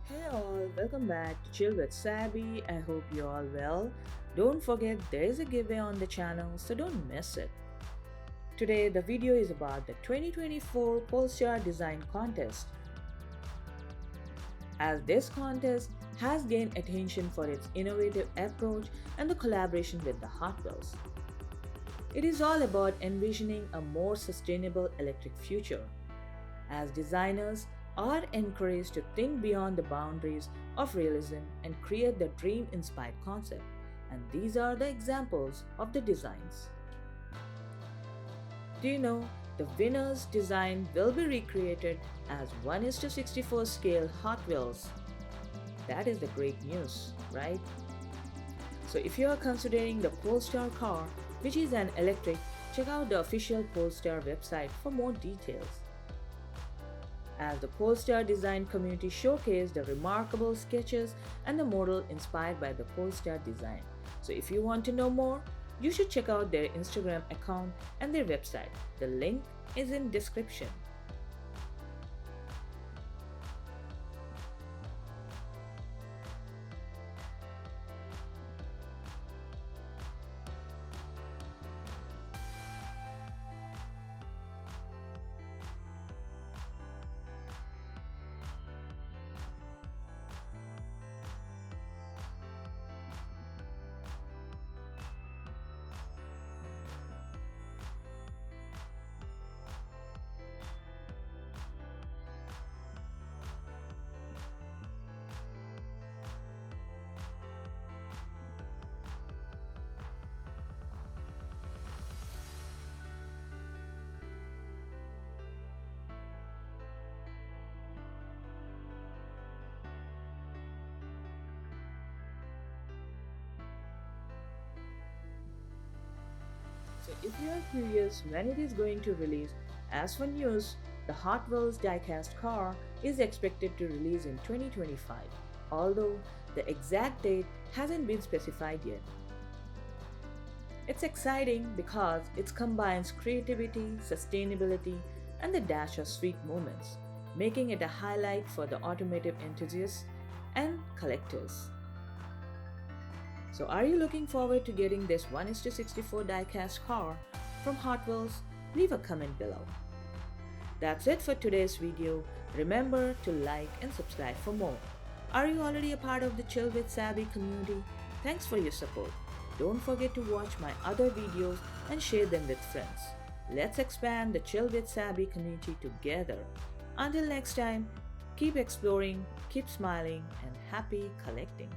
Hey all, welcome back to Chill with Sabby. I hope you're all well. Don't forget there is a giveaway on the channel, so don't miss it. Today the video is about the 2024 Polestar Design Contest. As this contest has gained attention for its innovative approach and the collaboration with the Hot Wheels. It is all about envisioning a more sustainable electric future. As designers are encouraged to think beyond the boundaries of realism and create the dream inspired concept, and these are the examples of the designs. Do you know the winner's design will be recreated as 1:64 scale Hot Wheels? That is the great news, right? So if you are considering the Polestar car, which is an electric, check out the official Polestar website for more details. As the Polestar design community showcased the remarkable sketches and the model inspired by the Polestar design. So if you want to know more, you should check out their Instagram account and their website. The link is in description. So if you are curious when it is going to release, as for news, the Hot Wheels diecast car is expected to release in 2025, although the exact date hasn't been specified yet. It's exciting because it combines creativity, sustainability, and the dash of sweet moments, making it a highlight for the automotive enthusiasts and collectors. So are you looking forward to getting this 1:64 diecast car from Hot Wheels? Leave a comment below. That's it for today's video. Remember to like and subscribe for more. Are you already a part of the Chill with Savvy community? Thanks for your support. Don't forget to watch my other videos and share them with friends. Let's expand the Chill with Savvy community together. Until next time, keep exploring, keep smiling, and happy collecting.